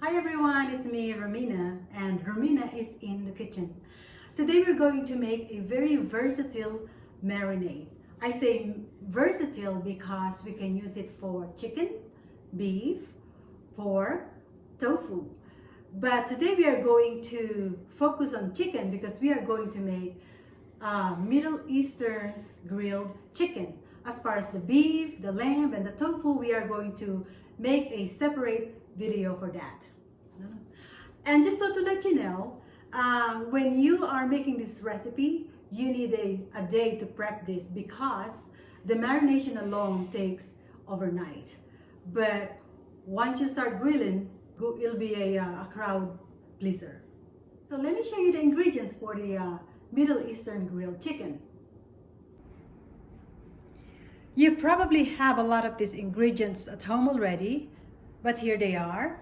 Hi everyone, it's me Romina, and Romina is in the kitchen. Today we're going to make a very versatile marinade. I say versatile because we can use it for chicken, beef, pork, tofu. But today we are going to focus on chicken because we are going to make Middle Eastern grilled chicken. As far as the beef, the lamb, and the tofu, we are going to make a separate video for that. And just so to let you know, when you are making this recipe, you need a day to prep this because the marination alone takes overnight. But once you start grilling, it'll be a crowd pleaser. So let me show you the ingredients for the Middle Eastern grilled chicken. You probably have a lot of these ingredients at home already, but here they are.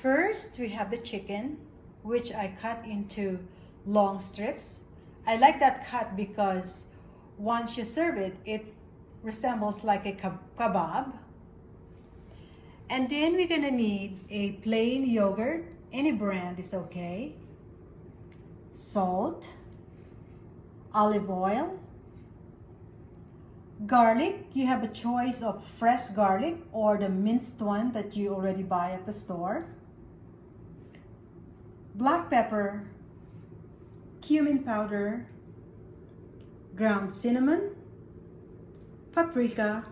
First, we have the chicken, which I cut into long strips. I like that cut because once you serve it, it resembles like a kebab. And then we're gonna need a plain yogurt, any brand is okay, salt, olive oil, garlic. You have a choice of fresh garlic or the minced one that you already buy at the store, black pepper, cumin powder, ground cinnamon, paprika,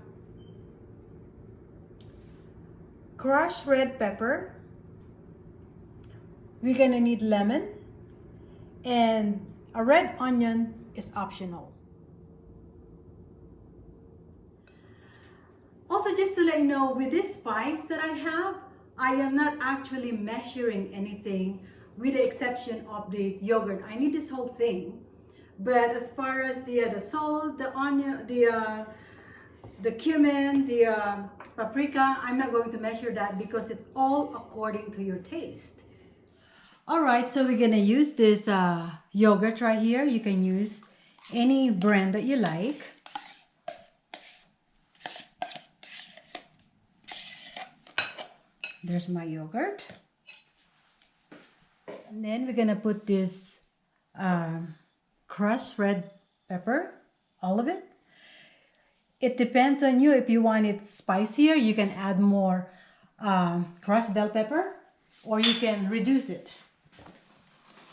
crushed red pepper. We're gonna need lemon, and a red onion is optional. Also, just to let you know, with this spice that I have, I am not actually measuring anything with the exception of the yogurt. I need this whole thing. But as far as the salt, the onion, the cumin, the paprika, I'm not going to measure that because it's all according to your taste. All right, so we're gonna use this yogurt right here. You can use any brand that you like. There's my yogurt. And then we're gonna put this crushed red pepper, all of it. It depends on you. If you want it spicier, you can add more crushed bell pepper, or you can reduce it.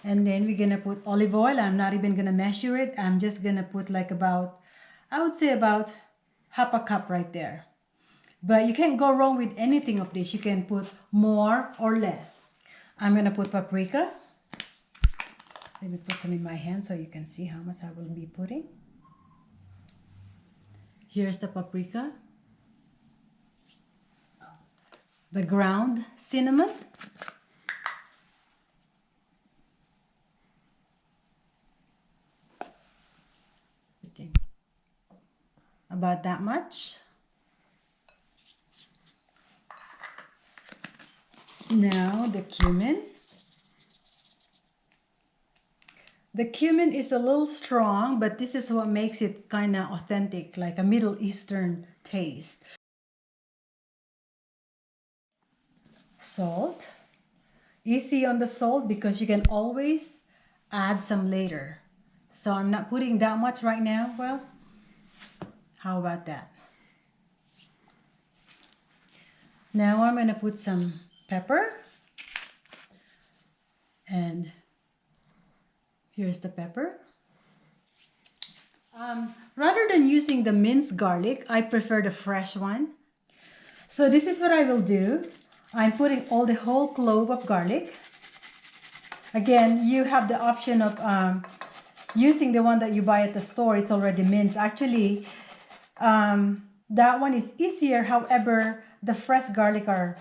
And then we're gonna put olive oil. I'm not even gonna measure it. I'm just gonna put like about, I would say about half a cup right there. But you can't go wrong with anything of this. You can put more or less. I'm gonna put paprika. Let me put some in my hand so you can see how much I will be putting. Here's the paprika. The ground cinnamon. About that much. Now the cumin. The cumin is a little strong, but this is what makes it kind of authentic, like a Middle Eastern taste. Salt. Easy on the salt because you can always add some later. So I'm not putting that much right now. Well, how about that? Now I'm going to put some pepper, and here's the pepper. Rather than using the minced garlic, I prefer the fresh one. So this is what I will do. I'm putting all the whole clove of garlic. Again, you have the option of using the one that you buy at the store. It's already minced. Actually, that one is easier. However, the fresh garlic are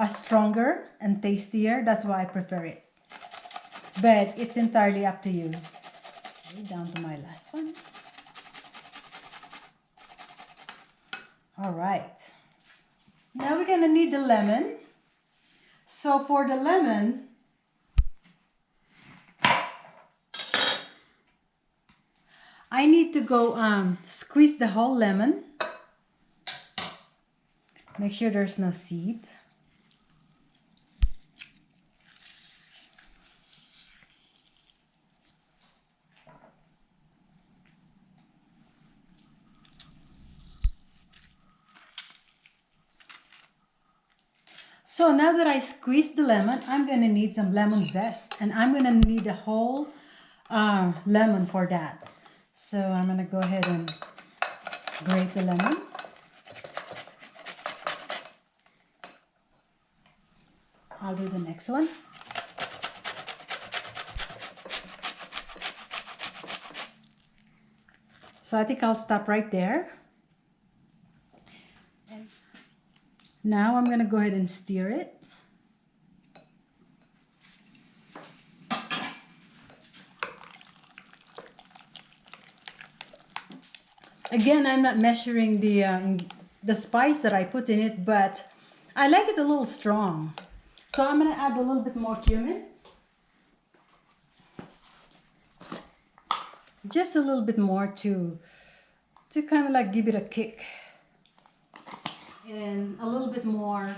stronger and tastier. That's why I prefer it. But it's entirely up to you. Okay, down to my last one. All right. Now we're gonna need the lemon. So for the lemon, I need to go squeeze the whole lemon. Make sure there's no seed. So now that I squeezed the lemon, I'm going to need some lemon zest. And I'm going to need a whole lemon for that. So I'm going to go ahead and grate the lemon. I'll do the next one. So I think I'll stop right there. And now I'm going to go ahead and stir it. Again, I'm not measuring the spice that I put in it, but I like it a little strong. So I'm going to add a little bit more cumin. Just a little bit more to kind of like give it a kick. And a little bit more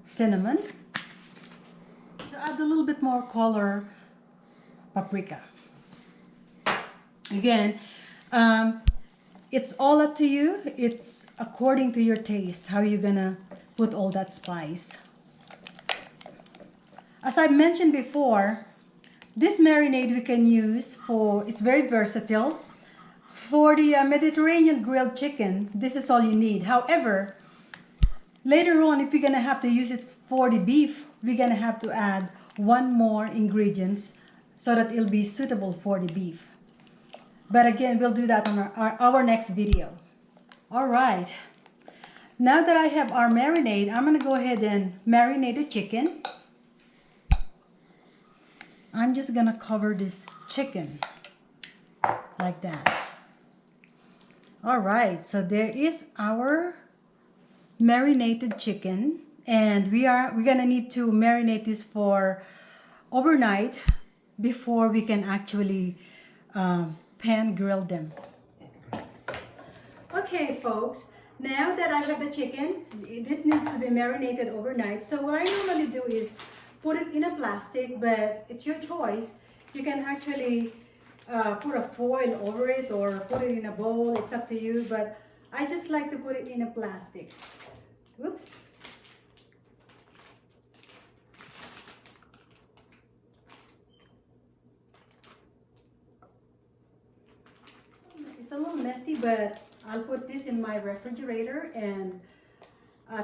cinnamon. To add a little bit more color, paprika. Again, it's all up to you. It's according to your taste how you're gonna put all that spice. As I mentioned before, this marinade we can use for, it's very versatile. For the Mediterranean grilled chicken, this is all you need. However, later on, if you're gonna have to use it for the beef, we're gonna have to add one more ingredients so that it'll be suitable for the beef. But again, we'll do that on our next video. All right. Now that I have our marinade, I'm gonna go ahead and marinate the chicken. I'm just gonna cover this chicken like that. All right, so there is our marinated chicken, and we're gonna need to marinate this for overnight before we can actually pan grill them. Okay, folks, now that I have the chicken, this needs to be marinated overnight. So what I normally do is put it in a plastic, but it's your choice. You can actually put a foil over it or put it in a bowl. It's up to you, but I just like to put it in a plastic. Whoops. It's a little messy, but I'll put this in my refrigerator, and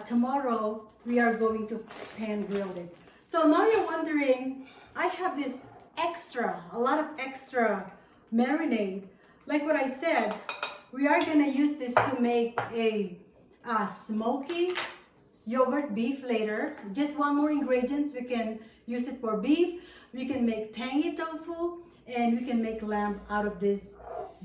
tomorrow we are going to pan grill it. So now you're wondering, I have this a lot of extra marinade. Like what I said, we are gonna use this to make a smoky yogurt beef later. Just one more ingredients. We can use it for beef. We can make tangy tofu, and we can make lamb out of this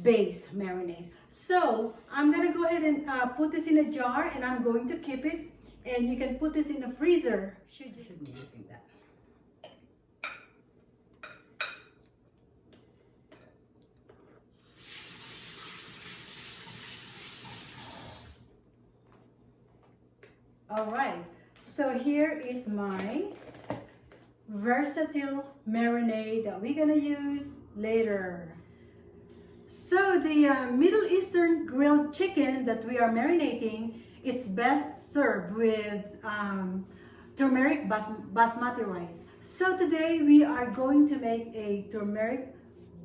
base marinade. So I'm gonna go ahead and put this in a jar, and I'm going to keep it. And you can put this in the freezer. Should be using that. All right, so here is my versatile marinade that we're gonna use later. So the Middle Eastern grilled chicken that we are marinating, it's best served with turmeric basmati rice. So today we are going to make a turmeric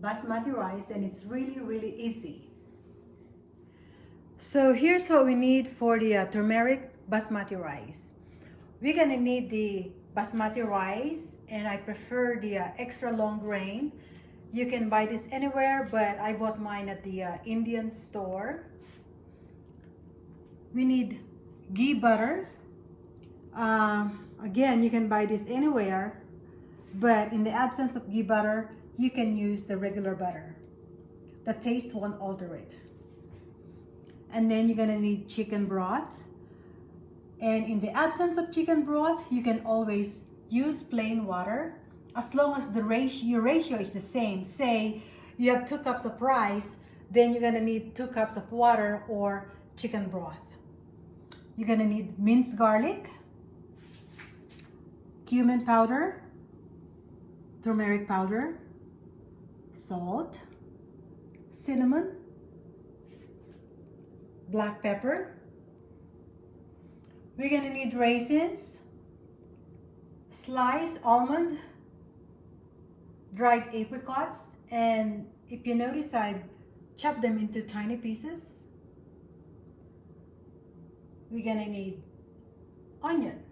basmati rice, and it's really, really easy. So here's what we need for the turmeric basmati rice. We're gonna need the basmati rice, and I prefer the extra long grain. You can buy this anywhere, but I bought mine at the Indian store. We need ghee butter. Again, you can buy this anywhere, but in the absence of ghee butter, you can use the regular butter. The taste won't alter it. And then you're gonna need chicken broth. And in the absence of chicken broth, you can always use plain water, as long as your ratio is the same. Say you have 2 cups of rice, then you're gonna need 2 cups of water or chicken broth. You're gonna need minced garlic, cumin powder, turmeric powder, salt, cinnamon, black pepper, We're gonna need raisins, sliced almond, dried apricots, and if you notice, I chopped them into tiny pieces. We're gonna need onion.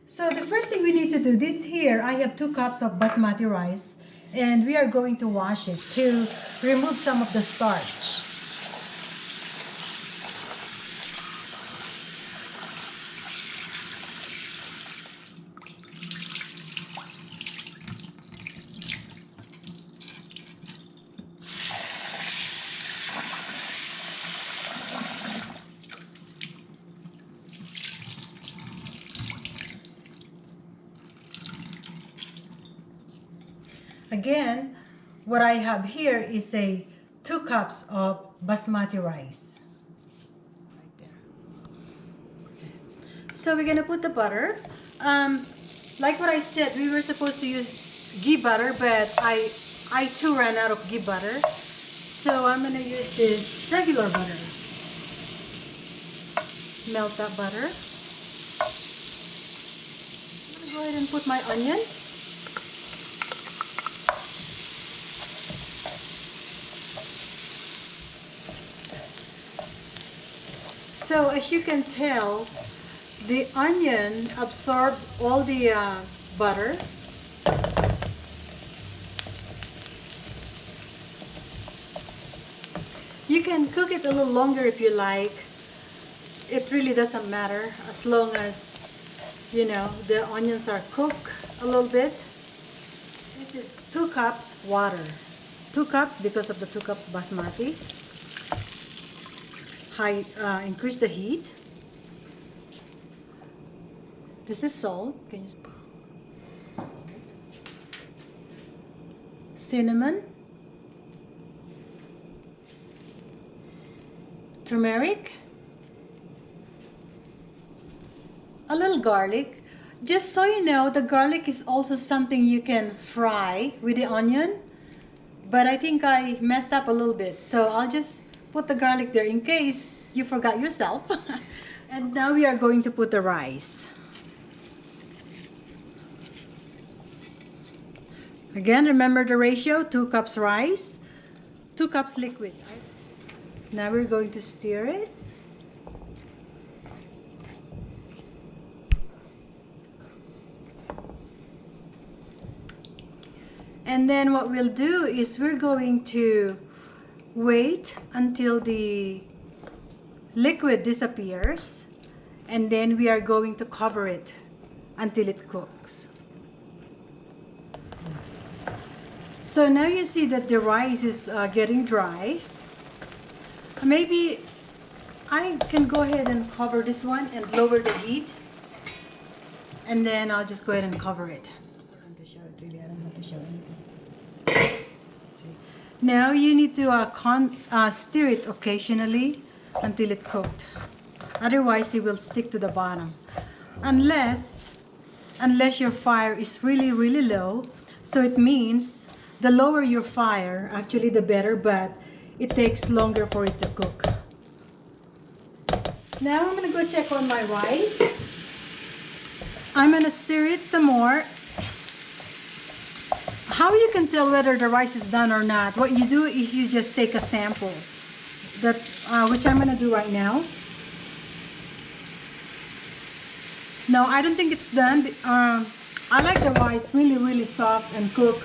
So the first thing we need to do, this here, I have 2 cups of basmati rice, and we are going to wash it to remove some of the starch. Again, what I have here is 2 cups of basmati rice. Right there. Okay. So we're gonna put the butter. Like what I said, we were supposed to use ghee butter, but I too ran out of ghee butter. So I'm gonna use this regular butter. Melt that butter. I'm gonna go ahead and put my onion. So as you can tell, the onion absorbed all the butter. You can cook it a little longer if you like. It really doesn't matter as long as, you know, the onions are cooked a little bit. This is 2 cups water. 2 cups because of the 2 cups basmati. Increase the heat. This is salt. Can you salt? Cinnamon, turmeric, a little garlic. Just so you know, the garlic is also something you can fry with the onion, but I think I messed up a little bit, so I'll just put the garlic there in case you forgot yourself. And now we are going to put the rice. Again, remember the ratio, 2 cups rice, 2 cups liquid. Now we're going to stir it. And then what we'll do is we're going to wait until the liquid disappears, and then we are going to cover it until it cooks. So now you see that the rice is getting dry. Maybe I can go ahead and cover this one and lower the heat, and then I'll just go ahead and cover it. Now you need to stir it occasionally until it cooked. Otherwise, it will stick to the bottom. Unless your fire is really, really low. So it means the lower your fire, actually the better, but it takes longer for it to cook. Now I'm gonna go check on my rice. I'm gonna stir it some more. How you can tell whether the rice is done or not, what you do is you just take a sample, which I'm going to do right now. No, I don't think it's done. I like the rice really, really soft and cooked.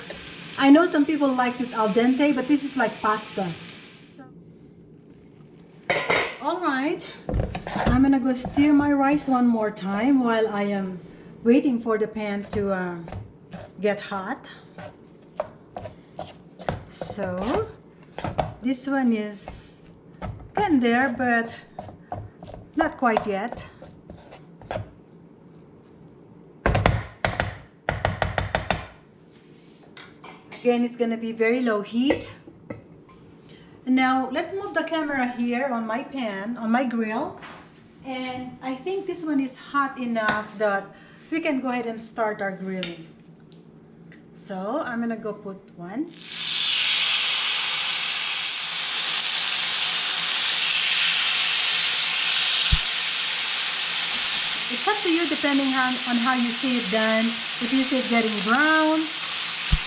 I know some people like it al dente, but this is like pasta. All right, I'm going to go stir my rice one more time while I am waiting for the pan to get hot. So this one is getting there, but not quite yet. Again, it's going to be very low heat. Now let's move the camera here on my pan, on my grill, and I think this one is hot enough that we can go ahead and start our grilling. So I'm going to go put one. It's up to you depending on how you see it done. If you see it getting brown,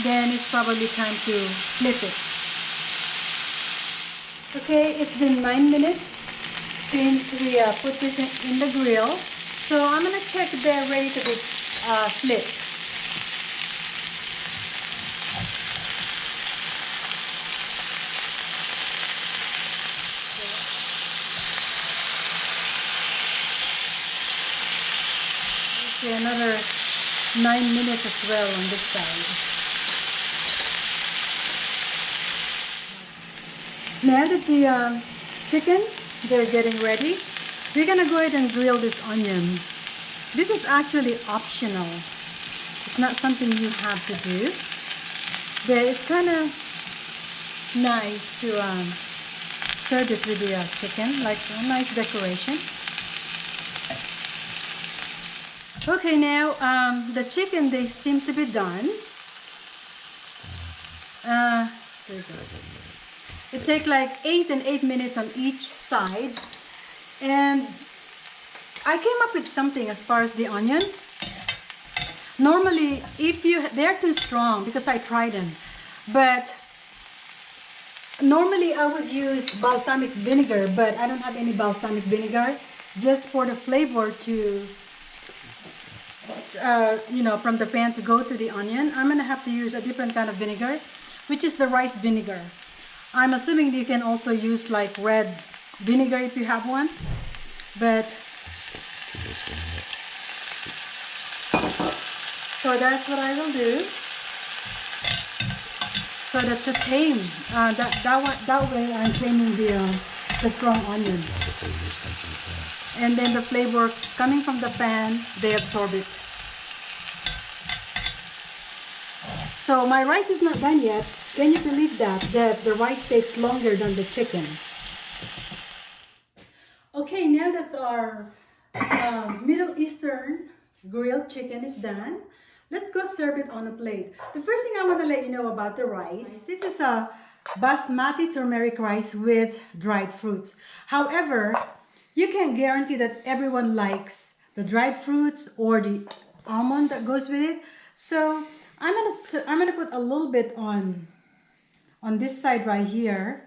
then it's probably time to flip it. Okay, it's been 9 minutes since we put this in the grill. So I'm gonna check if they're ready to be flipped. Okay, another 9 minutes as well on this side. Now that the chicken, they're getting ready, we're gonna go ahead and grill this onion. This is actually optional. It's not something you have to do, but it's kind of nice to serve it with the chicken, like a nice decoration. Okay, now the chicken, they seem to be done. There you go. It takes like 8 and 8 minutes on each side. And I came up with something as far as the onion. Normally, they're too strong because I tried them. But normally I would use balsamic vinegar, but I don't have any balsamic vinegar. Just for the flavor to, from the pan to go to the onion, I'm gonna have to use a different kind of vinegar, which is the rice vinegar. I'm assuming you can also use like red vinegar if you have one, but so that's what I will do. So that to tame that way I'm taming the strong onion, and then the flavor coming from the pan, they absorb it. So my rice is not done yet. Can you believe that the rice takes longer than the chicken? Okay, now that's our Middle Eastern grilled chicken is done. Let's go serve it on a plate. The first thing I want to let you know about the rice, this is a basmati turmeric rice with dried fruits. However, you can't guarantee that everyone likes the dried fruits or the almond that goes with it. So I'm gonna put a little bit on this side right here.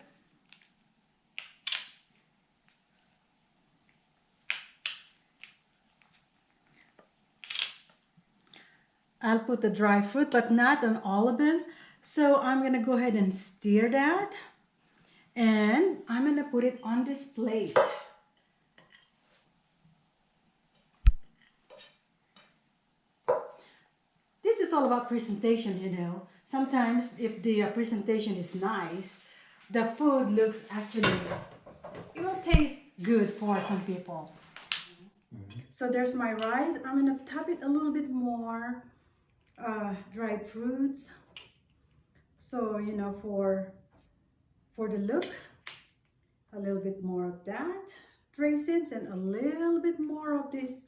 I'll put the dry fruit, but not on all of them. So I'm gonna go ahead and stir that, and I'm gonna put it on this plate. This is all about presentation, you know. Sometimes if the presentation is nice, the food looks actually, it will taste good for some people. So there's my rice. I'm gonna top it a little bit more dried fruits. So, you know, for the look, a little bit more of that raisins and a little bit more of this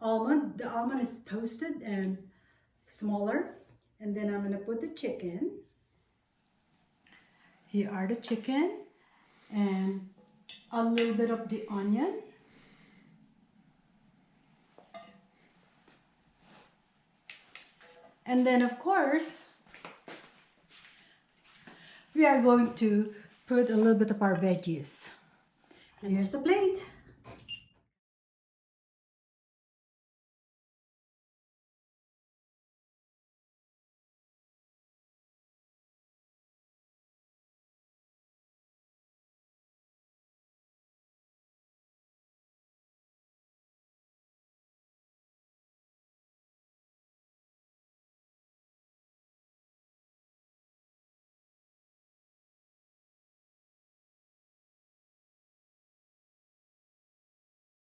almond. The almond is toasted and smaller. And then I'm gonna put the chicken. Here are the chicken and a little bit of the onion. And then of course, we are going to put a little bit of our veggies. And here's the plate.